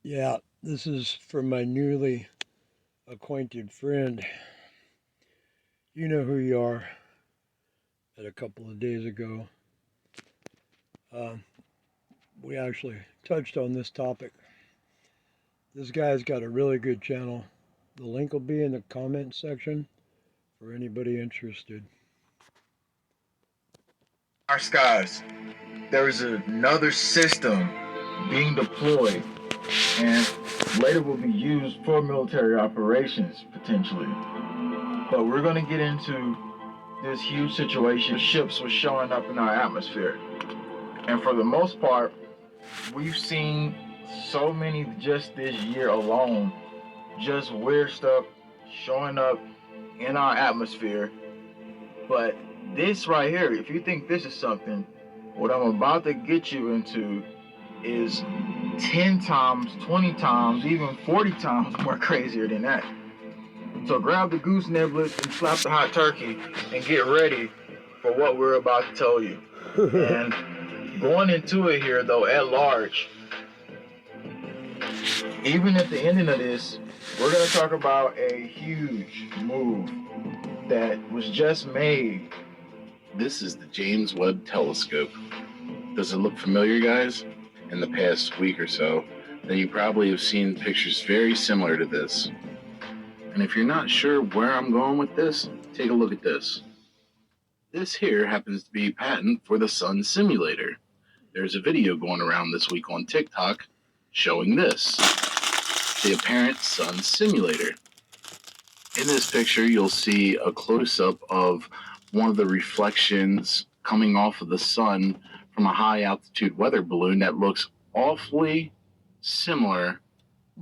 Yeah, this is from my newly acquainted friend. You know who you are. That a couple of days ago, uh, we actually touched on this topic. This guy's got a really good channel. The link will be in the comment section for anybody interested. Our skies, there is another system being deployed and later will be used for military operations potentially. But we're going to get into this huge situation. Ships were showing up in our atmosphere. And for the most part, we've seen so many just this year alone, just weird stuff showing up in our atmosphere. But this right here, if you think this is something, what I'm about to get you into is 10 times, 20 times, even 40 times more crazier than that. So grab the goose niblets and slap the hot turkey and get ready for what we're about to tell you. And going into it here, though, at large, even at the ending of this, we're going to talk about a huge move that was just made. This is the James Webb Telescope. Does it look familiar, guys? In the past week or so, then you probably have seen pictures very similar to this. And if you're not sure where I'm going with this, take a look at this. This here happens to be a patent for the Sun Simulator. There's a video going around this week on TikTok showing this, the apparent Sun Simulator. In this picture, you'll see a close-up of one of the reflections coming off of the sun from a high-altitude weather balloon that looks awfully similar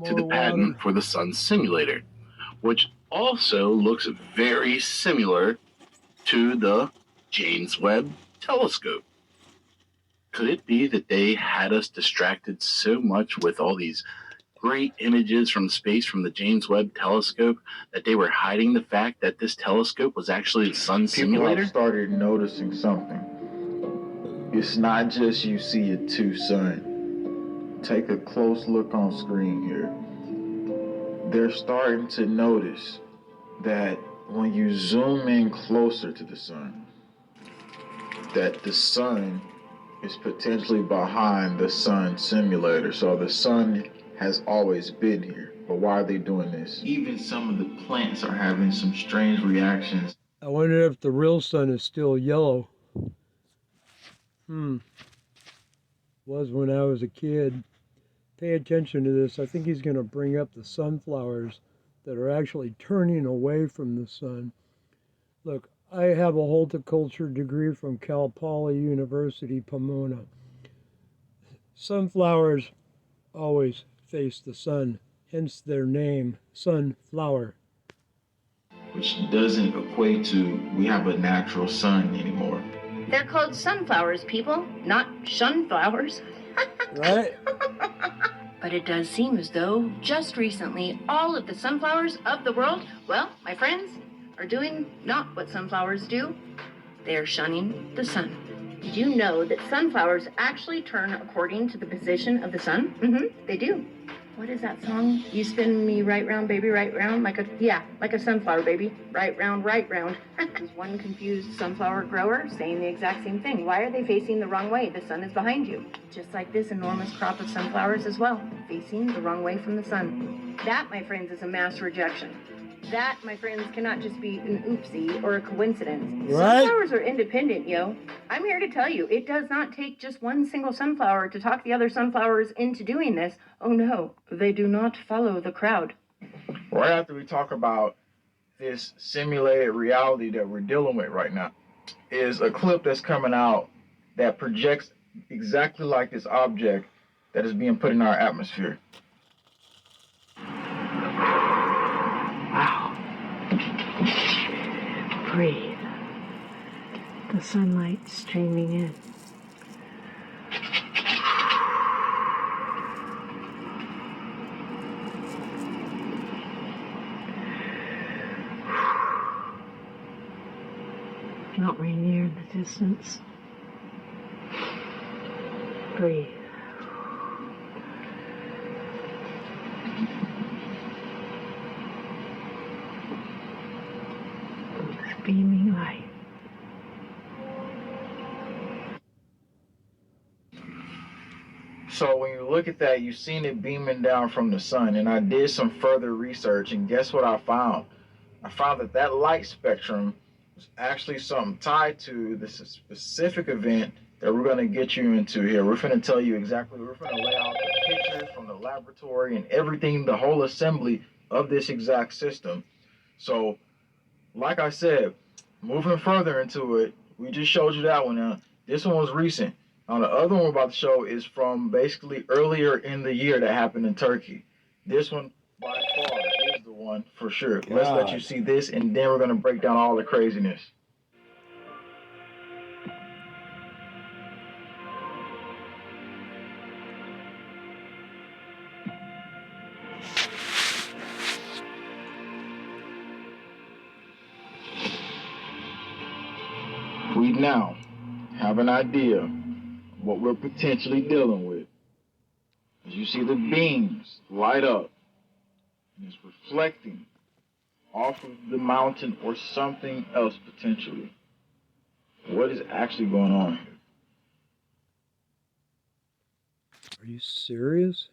to the patent for the Sun Simulator, which also looks very similar to the James Webb Telescope. Could it be that they had us distracted so much with all these great images from space from the James Webb Telescope that they were hiding the fact that this telescope was actually the Sun Simulator? People have started noticing something. It's not just you see it too, son. Take a close look on screen here. They're starting to notice that when you zoom in closer to the sun, that the sun is potentially behind the Sun Simulator. So the sun has always been here. But why are they doing this? Even some of the plants are having some strange reactions. I wonder if the real sun is still yellow. Was when I was a kid. Pay attention to this. I think he's going to bring up the sunflowers that are actually turning away from the sun. Look, I have a horticulture degree from Cal Poly University, Pomona. Sunflowers always face the sun, hence their name, sunflower. Which doesn't equate to we have a natural sun anymore. They're called sunflowers, people, not shunflowers. Right? But it does seem as though just recently all of the sunflowers of the world, well, my friends, are doing not what sunflowers do. They are shunning the sun. Did you know that sunflowers actually turn according to the position of the sun? They do. What is that song? You spin me right round, baby, right round, like a sunflower, baby, right round, right round. There's one confused sunflower grower saying the exact same thing. Why are they facing the wrong way? The sun is behind you. Just like this enormous crop of sunflowers as well, facing the wrong way from the sun. That, my friends, is a mass rejection. That, my friends, cannot just be an oopsie or a coincidence. Right? Sunflowers are independent, yo. I'm here to tell you, it does not take just one single sunflower to talk the other sunflowers into doing this. Oh no, they do not follow the crowd. Right after we talk about this simulated reality that we're dealing with right now, is a clip that's coming out that projects exactly like this object that is being put in our atmosphere. Wow. Breathe. The sunlight streaming in. Mount Rainier in the distance. Breathe. So when you look at that, you've seen it beaming down from the sun. And I did some further research, and guess what I found? I found that that light spectrum was actually something tied to this specific event that we're going to get you into here. We're going to tell you exactly, we're going to lay out the pictures from the laboratory and everything, the whole assembly of this exact system. So, like I said, moving further into it, we just showed you that one. Now, this one was recent. Now, the other one we're about to show is from basically earlier in the year that happened in Turkey. This one, by far, is the one for sure. Let's let you see this, and then we're going to break down all the craziness. We now have an idea of what we're potentially dealing with. As you see the beams light up, and it's reflecting off of the mountain or something else potentially. What is actually going on here? Are you serious?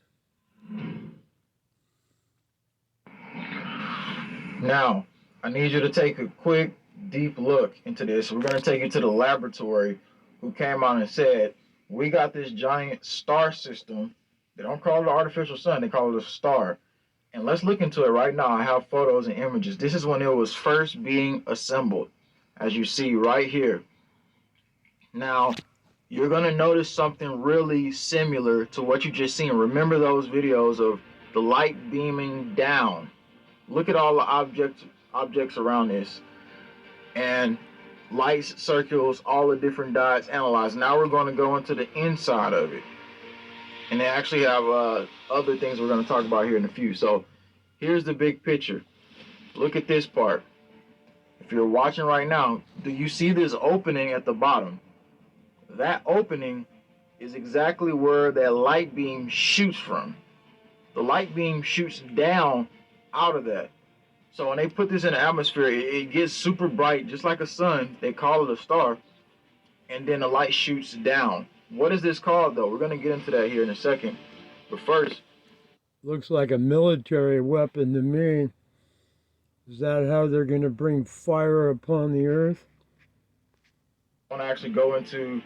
Now, I need you to take a quick, deep look into this. We're going to take you to the laboratory who came out and said, we got this giant star system. They don't call it an artificial sun, they call it a star. And let's look into it right now. I have photos and images. This is when it was first being assembled, as you see right here. Now, you're going to notice something really similar to what you just seen. Remember those videos of the light beaming down. Look at all the objects around this. And lights, circles, all the different dots analyzed. Now we're going to go into the inside of it. And they actually have other things we're going to talk about here in a few. So here's the big picture. Look at this part. If you're watching right now, do you see this opening at the bottom? That opening is exactly where that light beam shoots from. The light beam shoots down out of that. So when they put this in the atmosphere, it gets super bright, just like a sun. They call it a star. And then the light shoots down. What is this called, though? We're going to get into that here in a second. But first, Looks like a military weapon to me. Is that how they're going to bring fire upon the earth? I want to actually go into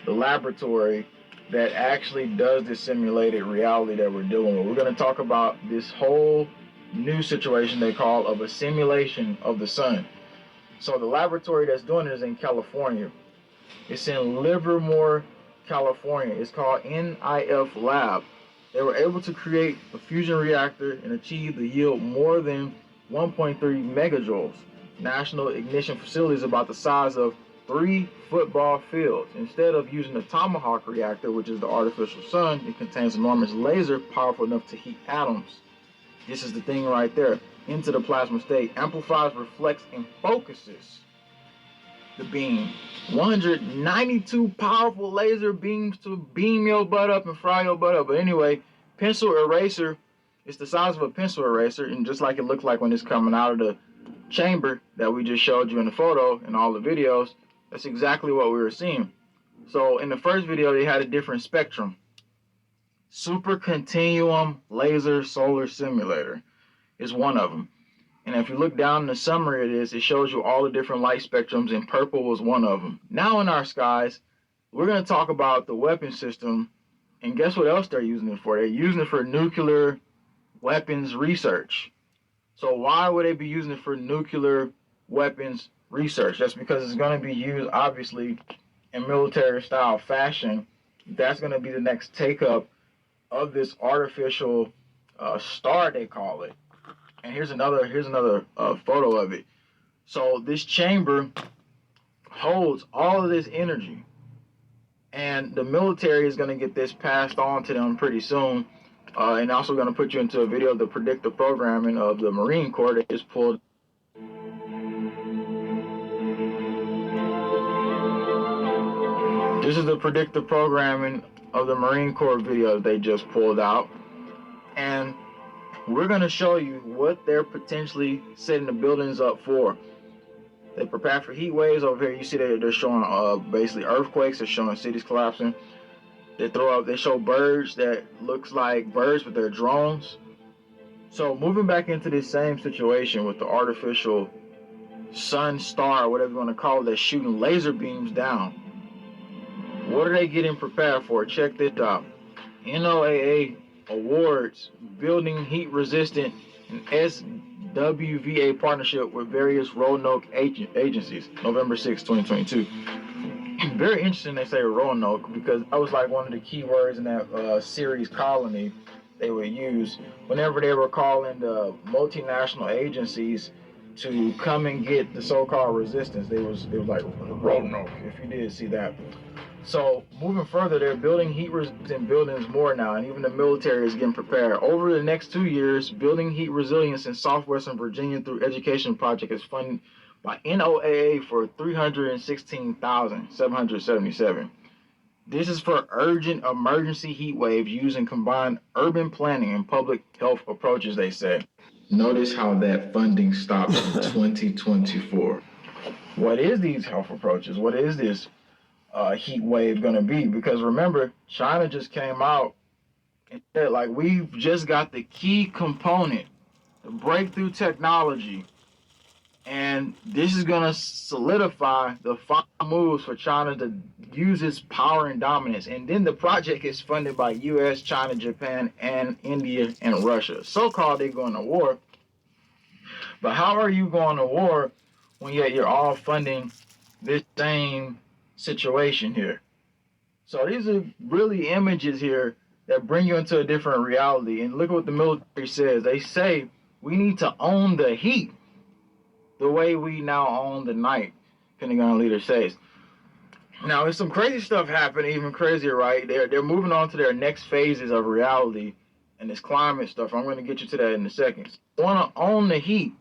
the laboratory that actually does this simulated reality that we're dealing with. We're going to talk about this whole new situation they call of a simulation of the sun. So the laboratory that's doing it is in California. It's in Livermore, California. It's called NIF Lab. They were able to create a fusion reactor and achieve the yield more than 1.3 megajoules. National Ignition Facility is about the size of 3 football fields. Instead of using the Tomahawk reactor, which is the artificial sun, it contains enormous laser powerful enough to heat atoms. This is the thing right there. Into the plasma state. Amplifies, reflects, and focuses the beam. 192 powerful laser beams to beam your butt up and fry your butt up. But anyway, pencil eraser is the size of a pencil eraser, and just like it looked like when it's coming out of the chamber that we just showed you in the photo and all the videos, that's exactly what we were seeing. So in the first video, they had a different spectrum. Super Continuum Laser Solar Simulator is one of them. And if you look down in the summary of this, it shows you all the different light spectrums, and purple was one of them. Now in our skies, we're going to talk about the weapon system, and guess what else they're using it for? They're using it for nuclear weapons research. So why would they be using it for nuclear weapons research? That's because it's going to be used, obviously, in military-style fashion. That's going to be the next take-up of this artificial star, they call it. And here's another photo of it. So this chamber holds all of this energy, and the military is going to get this passed on to them pretty soon. And also going to put you into a video of the predictive programming of the Marine Corps that just pulled. This is the predictive programming of the Marine Corps video they just pulled out. And we're going to show you what they're potentially setting the buildings up for. They prepare for heat waves. Over here, you see they're showing basically earthquakes. They're showing cities collapsing. They show birds that looks like birds, but they're drones. So moving back into this same situation with the artificial sun star, whatever you want to call it, that's shooting laser beams down. What are they getting prepared for? Check this out. NOAA awards building heat resistant and SWVA partnership with various Roanoke agencies, November 6, 2022. Very interesting they say Roanoke, because that was like one of the key words in that series Colony they would use whenever they were calling the multinational agencies to come and get the so-called resistance. It was like Roanoke, if you did see that. So moving further, they're building heat-resistant buildings more now, and even the military is getting prepared. Over the next 2 years, building heat resilience in southwestern Virginia through education project is funded by NOAA for $316,777. This is for urgent emergency heat waves using combined urban planning and public health approaches, they say. Notice how that funding stops in 2024. What is these health approaches? What is this heat wave going to be? Because remember, China just came out and said, like, we've just got the key component, the breakthrough technology, and this is going to solidify the final moves for China to use its power and dominance. And then the project is funded by US, China, Japan, and India, and Russia. So-called they're going to war. But how are you going to war when yet you're all funding this same situation here? So these are really images here that bring you into a different reality. And look at what the military says. They say we need to own the heat the way we now own the night, Pentagon leader says. Now, there's some crazy stuff happening, even crazier, right? They're moving on to their next phases of reality and this climate stuff. I'm going to get you to that in a second. Want to own the heat.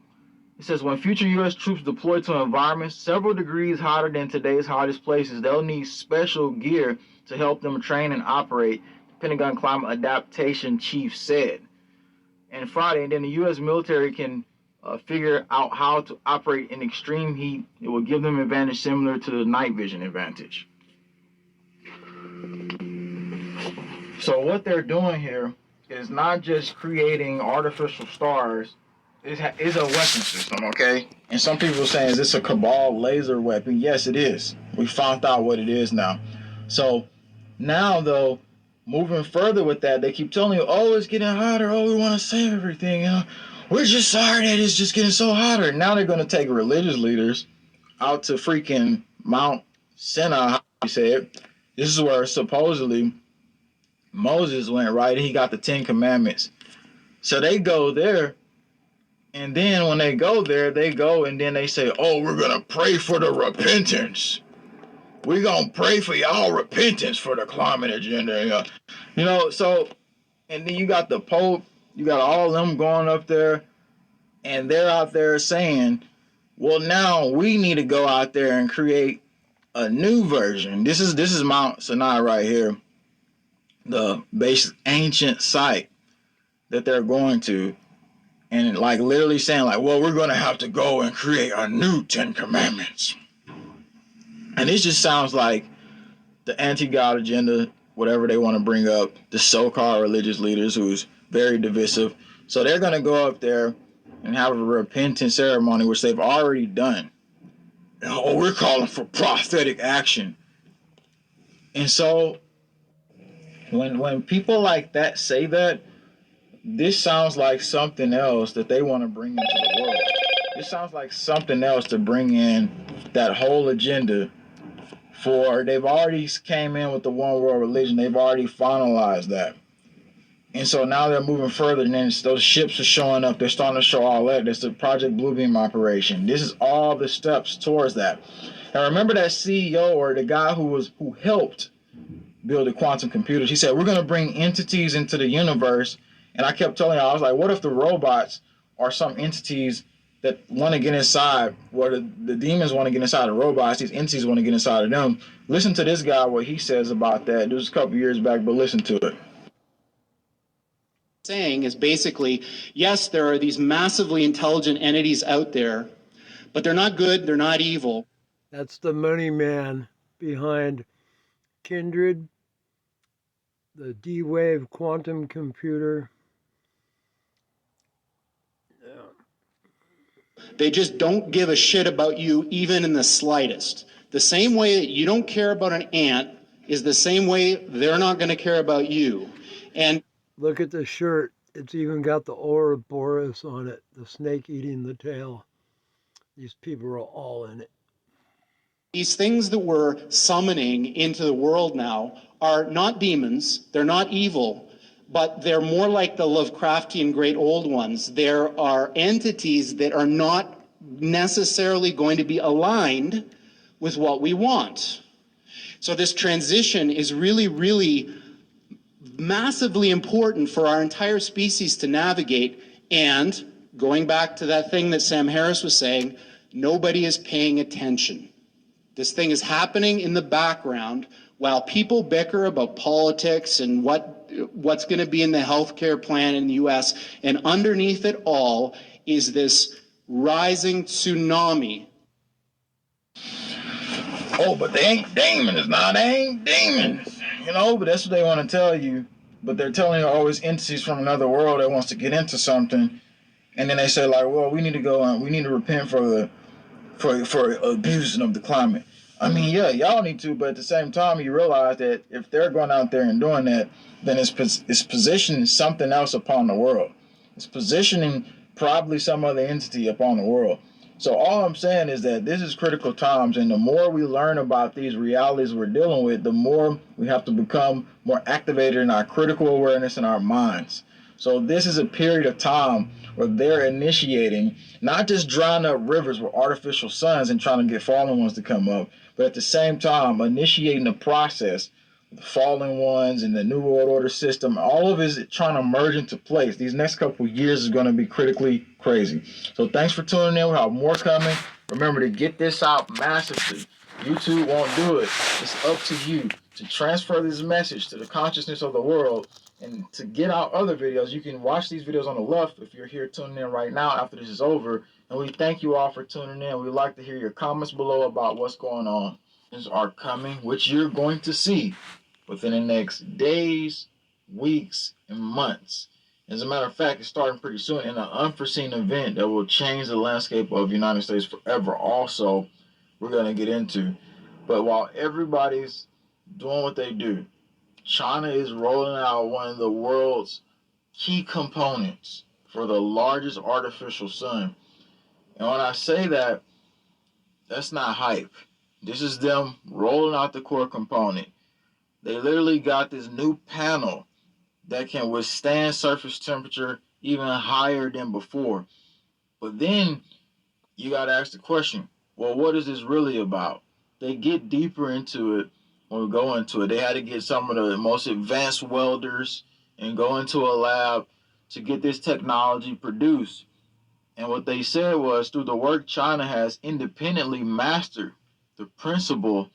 It says when future U.S. troops deploy to environments several degrees hotter than today's hottest places, they'll need special gear to help them train and operate, the Pentagon Climate Adaptation Chief said. And Friday, and then the U.S. military can figure out how to operate in extreme heat. It will give them an advantage similar to the night vision advantage. So what they're doing here is not just creating artificial stars. It's a weapon system, okay? And some people are saying, is this a Cabal laser weapon? Yes, it is. We found out what it is now. So now, though, moving further with that, they keep telling you, oh, it's getting hotter. Oh, we want to save everything. We're just sorry that it's just getting so hotter. Now they're going to take religious leaders out to freaking Mount Sinai, how you say it. This is where supposedly Moses went, right? He got the 10 Commandments. So they go there, and then when they go there, they go and then they say, oh, we're going to pray for the repentance. We're going to pray for y'all repentance for the climate agenda. So, and then you got the Pope, you got all of them going up there, and they're out there saying, well, now we need to go out there and create a new version. This is Mount Sinai right here, the basic ancient site that they're going to, and like literally saying like, well, we're going to have to go and create a new 10 Commandments. And this just sounds like the anti-God agenda, whatever they want to bring up, the so-called religious leaders who's very divisive. So they're going to go up there and have a repentance ceremony, which they've already done. Oh, we're calling for prophetic action. And so when people like that say that, this sounds like something else that they want to bring into the world. This sounds like something else to bring in that whole agenda for, they've already came in with the one world religion. They've already finalized that. And so now they're moving further, and then those ships are showing up. They're starting to show all that. There's the Project Bluebeam operation. This is all the steps towards that. Now remember that CEO, or the guy who helped build the quantum computers, he said, we're going to bring entities into the universe. And I kept telling you, I was like, what if the robots are some entities that want to get inside, where the demons want to get inside the robots, these entities want to get inside of them? Listen to this guy, what he says about that. This was a couple years back, but listen to it. Saying is basically, yes, there are these massively intelligent entities out there, but they're not good, they're not evil. That's the money man behind Kindred the D-Wave quantum computer. They just don't give a shit about you even in the slightest. The same way that you don't care about an ant is the same way they're not going to care about you. And look at the shirt. It's even got the Ouroboros on it, the snake eating the tail. These people are all in it. these things that we're summoning into the world now are not demons, they're not evil, but they're more like the Lovecraftian great old ones. There are entities that are not necessarily going to be aligned with what we want. So this transition is really, really massively important for our entire species to navigate. And going back to that thing that Sam Harris was saying, nobody is paying attention. This thing is happening in the background while people bicker about politics and what's going to be in the healthcare plan in the US. And underneath it all is this rising tsunami. Oh, but they ain't demons now. They ain't demons. You know, but that's what they want to tell you. But they're telling you always entities from another world that wants to get into something. And then they say, like, well, we need to go and we need to repent for abusing of the climate. I mean, yeah, y'all need to, but at the same time, you realize that if they're going out there and doing that, then it's positioning something else upon the world. It's positioning probably some other entity upon the world. So all I'm saying is that this is critical times, and the more we learn about these realities we're dealing with, the more we have to become more activated in our critical awareness in our minds. So this is a period of time where they're initiating, not just drying up rivers with artificial suns and trying to get fallen ones to come up, but at the same time initiating the process, the fallen ones and the New World Order system. All of it is trying to merge into place. These next couple of years is going to be critically crazy. So thanks for tuning in. We'll have more coming. Remember to get this out massively. YouTube won't do it. It's up to you to transfer this message to the consciousness of the world. And to get out other videos, you can watch these videos on the left if you're here tuning in right now after this is over. And we thank you all for tuning in. We'd like to hear your comments below about what's going on. Things are coming, which you're going to see within the next days, weeks, and months. As a matter of fact, it's starting pretty soon in an unforeseen event that will change the landscape of the United States forever. Also, we're going to get into. But while everybody's doing what they do, China is rolling out one of the world's key components for the largest artificial sun. And when I say that, that's not hype. This is them rolling out the core component. They literally got this new panel that can withstand surface temperature even higher than before. But then you got to ask the question, well, what is this really about? They get deeper into it. When we go into it, they had to get some of the most advanced welders and go into a lab to get this technology produced. And what they said was, through the work China has independently mastered the principle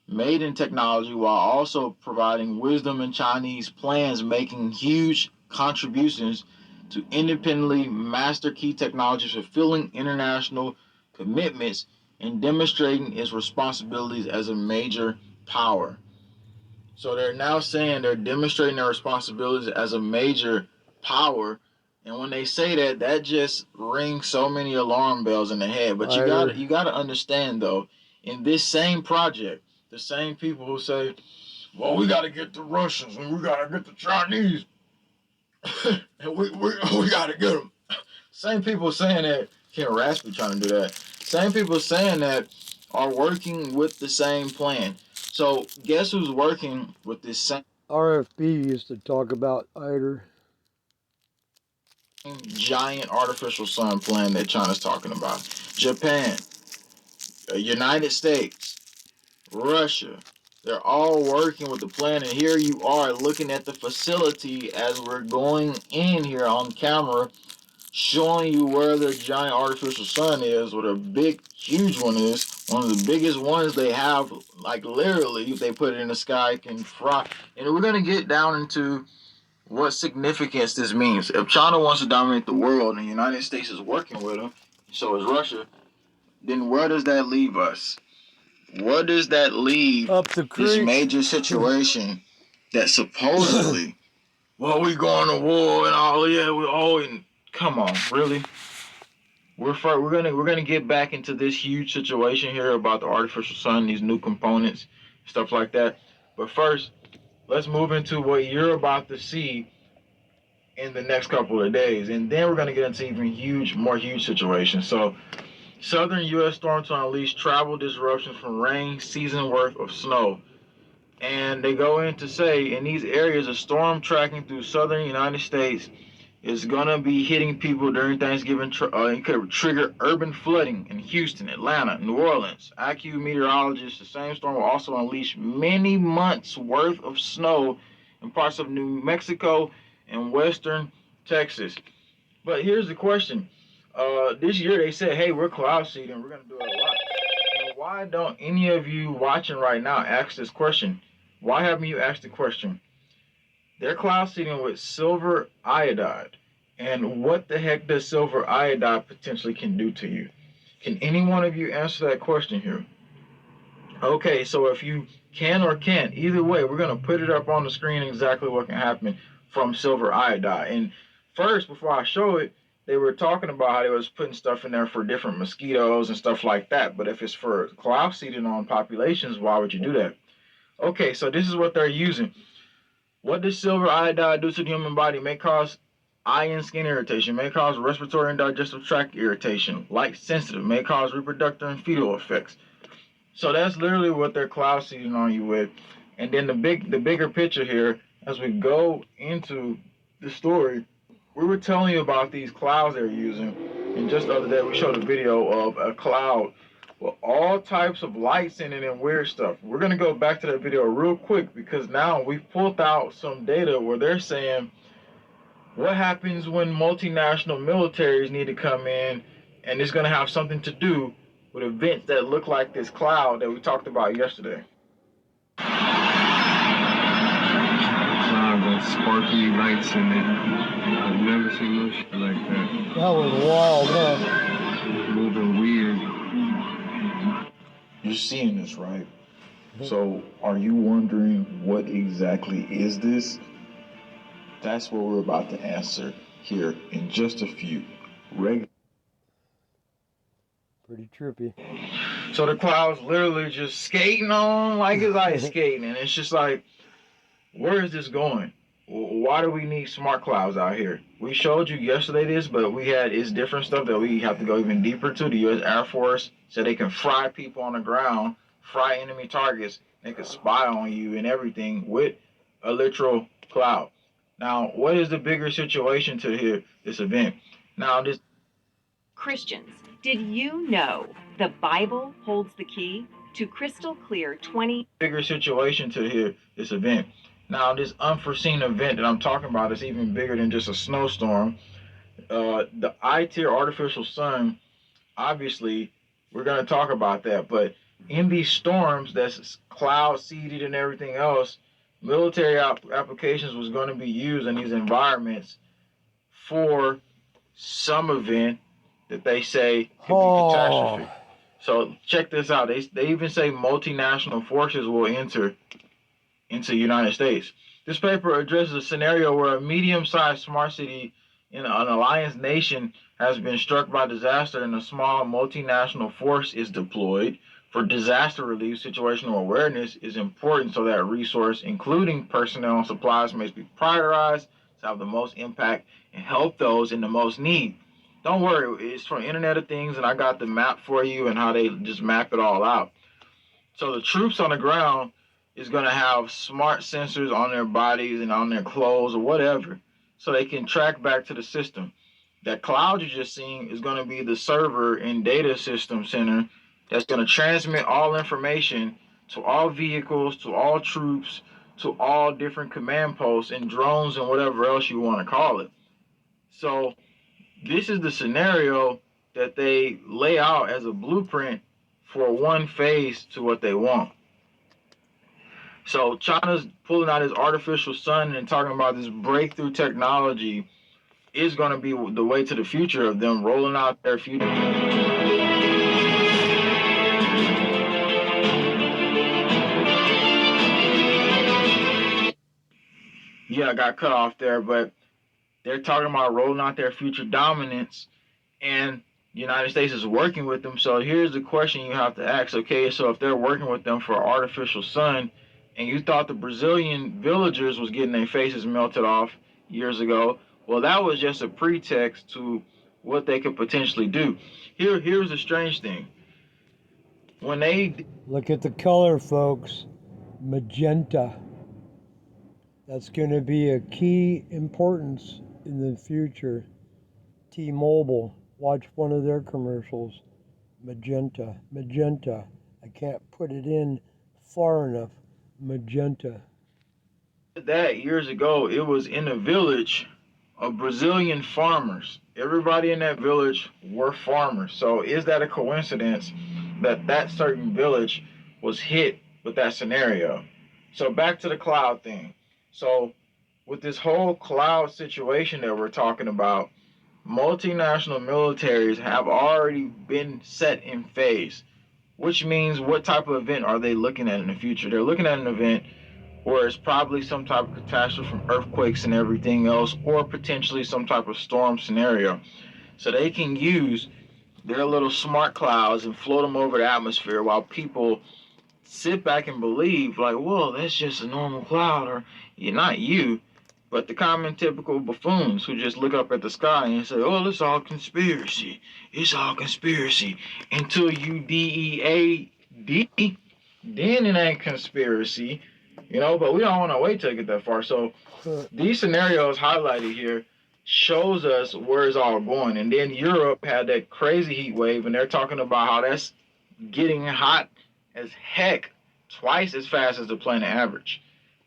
made in technology while also providing wisdom in Chinese plans, making huge contributions to independently master key technologies, fulfilling international commitments, and demonstrating its responsibilities as a major power. So they're now saying they're demonstrating their responsibilities as a major power. And when they say that, that just rings so many alarm bells in the head. But you gotta understand though, in this same project, the same people who say, well, we gotta get the Russians and we gotta get the Chinese and we gotta get them. Same people saying that, Ken Raspy trying to do that. Same people saying that are working with the same plan. So guess who's working with this same RFB used to talk about ITER. giant artificial sun plan that China's talking about? Japan, United States, Russia. They're all working with the plan, and here you are looking at the facility as we're going in here on camera, showing you where the giant artificial sun is, what a big, huge one is. One of the biggest ones they have, like literally, if they put it in the sky, can fry. And we're going to get down into what significance this means. If China wants to dominate the world and the United States is working with them, so is Russia, then where does that leave us? Where does that leave Up the creek. this major situation that supposedly, well, we going to war and all, yeah, we all, and come on, really? We're gonna get back into this huge situation here about the artificial sun, these new components, stuff like that. But first, let's move into what you're about to see in the next couple of days, and then we're gonna get into even more huge situations. So, southern U.S. storms to unleash travel disruptions from rain season worth of snow. And they go in to say in these areas, a storm tracking through southern United States is going to be hitting people during Thanksgiving. It could trigger urban flooding in Houston, Atlanta, New Orleans. IQ meteorologists, the same storm will also unleash many months worth of snow in parts of New Mexico and western Texas. But here's the question. This year they said, hey, we're cloud seeding. We're going to do a lot. Now, why don't any of you watching right now ask this question? Why haven't you asked the question? They're cloud seeding with silver iodide. And what the heck does silver iodide potentially can do to you? Can any one of you answer that question here? Okay, so if you can or can't, either way, we're going to put it up on the screen exactly what can happen from silver iodide. And first, before I show it, they were talking about how they was putting stuff in there for different mosquitoes and stuff like that. But if it's for cloud seeding on populations, why would you do that? Okay, so this is what they're using. What does silver iodide do to the human body? It may cause eye and skin irritation, may cause respiratory and digestive tract irritation, light sensitive, may cause reproductive and fetal effects. So that's literally what they're cloud seeding on you with. And then the bigger picture here, as we go into the story, we were telling you about these clouds they're using. And just the other day, we showed a video of a cloud with all types of lights in it and weird stuff. We're going to go back to that video real quick because now we've pulled out some data where they're saying what happens when multinational militaries need to come in, and it's going to have something to do with events that look like this cloud that we talked about yesterday. Cloud got sparkly lights in it. I've never seen no shit like that. That was wild, huh? Moving weird. You're seeing this, right? So are you wondering what exactly is this? That's what we're about to answer here in just a few. Pretty trippy. So the clouds literally just skating on like it's ice skating. And it's just like, where is this going? Why do we need smart clouds out here? We showed you yesterday this, but it's different stuff that we have to go even deeper to. The U.S. Air Force said they can fry people on the ground, fry enemy targets. They can spy on you and everything with a literal cloud. Now, what is the bigger situation to this event? Now, this Christians, did you know the Bible holds the key to crystal clear bigger situation to this event. Now, this unforeseen event that I'm talking about is even bigger than just a snowstorm. The I-tier artificial sun, obviously, we're going to talk about that. But in these storms that's cloud seeded and everything else, military applications was going to be used in these environments for some event that they say could be catastrophic. So check this out. They even say multinational forces will enter into the United States. This paper addresses a scenario where a medium-sized smart city in an alliance nation has been struck by disaster and a small multinational force is deployed. For disaster relief, situational awareness is important so that resource, including personnel and supplies, may be prioritized to have the most impact and help those in the most need. Don't worry, it's from Internet of Things, and I got the map for you and how they just map it all out. So the troops on the ground is going to have smart sensors on their bodies and on their clothes or whatever, so they can track back to the system. That cloud you just seen is going to be the server and data system center that's going to transmit all information to all vehicles, to all troops, to all different command posts and drones and whatever else you want to call it. So this is the scenario that they lay out as a blueprint for one phase to what they want. So China's pulling out his artificial sun and talking about this breakthrough technology is going to be the way to the future of them rolling out their future. Yeah, I got cut off there, but they're talking about rolling out their future dominance, and the United States is working with them. So here's the question you have to ask. Okay, so if they're working with them for artificial sun, and you thought the Brazilian villagers was getting their faces melted off years ago, well, that was just a pretext to what they could potentially do. Here's the strange thing. When they Look at the color, folks. Magenta. That's going to be a key importance in the future. T-Mobile, watch one of their commercials. Magenta, magenta. I can't put it in far enough. Magenta. did that years ago, it was in a village of Brazilian farmers. Everybody in that village were farmers. So is that a coincidence that that certain village was hit with that scenario? So back to the cloud thing. So with this whole cloud situation that we're talking about, multinational militaries have already been set in phase, which means what type of event are they looking at in the future? They're looking at an event where it's probably some type of catastrophe from earthquakes and everything else, or potentially some type of storm scenario. So they can use their little smart clouds and float them over the atmosphere while people sit back and believe, like, well, that's just a normal cloud, or not you, but the common typical buffoons who just look up at the sky and say, oh, it's all conspiracy. It's all conspiracy. Until you DEAD, then it ain't conspiracy. But we don't want to wait till it get that far. So these scenarios highlighted here shows us where it's all going. And then Europe had that crazy heat wave, and they're talking about how that's getting hot as heck, twice as fast as the planet average.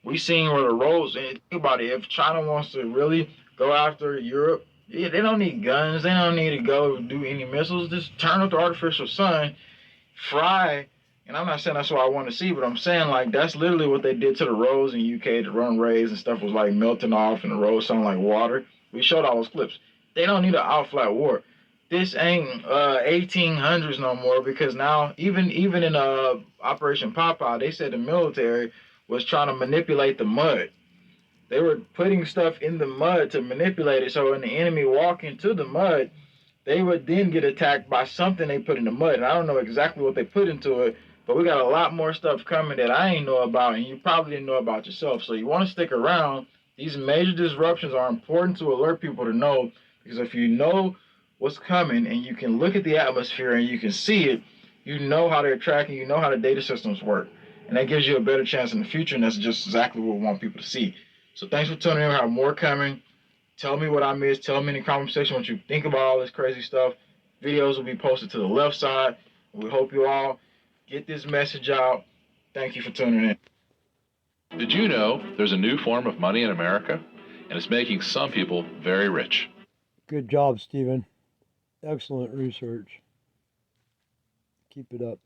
We seen where the roads, and think about it, if China wants to really go after Europe, they don't need guns, they don't need to go do any missiles, just turn up the artificial sun, fry. And I'm not saying that's what I want to see, but I'm saying, like, that's literally what they did to the roads in UK. The runways and stuff was like melting off, and the roads sound like water. We showed all those clips. They don't need an outflat war. This ain't 1800s no more, because now even in Operation Popeye, they said the military was trying to manipulate the mud. They were putting stuff in the mud to manipulate it, so when the enemy walk into the mud, they would then get attacked by something they put in the mud. And I don't know exactly what they put into it, but we got a lot more stuff coming that I ain't know about, and you probably didn't know about yourself. So you want to stick around. These major disruptions are important to alert people to know, because if you know what's coming and you can look at the atmosphere and you can see it, you know how they're tracking, you know how the data systems work. And that gives you a better chance in the future, and that's just exactly what we want people to see. So thanks for tuning in. We have more coming. Tell me what I missed. Tell me in the comment section what you think about all this crazy stuff. Videos will be posted to the left side. We hope you all get this message out. Thank you for tuning in. Did you know there's a new form of money in America? And it's making some people very rich. Good job, Stephen. Excellent research. Keep it up.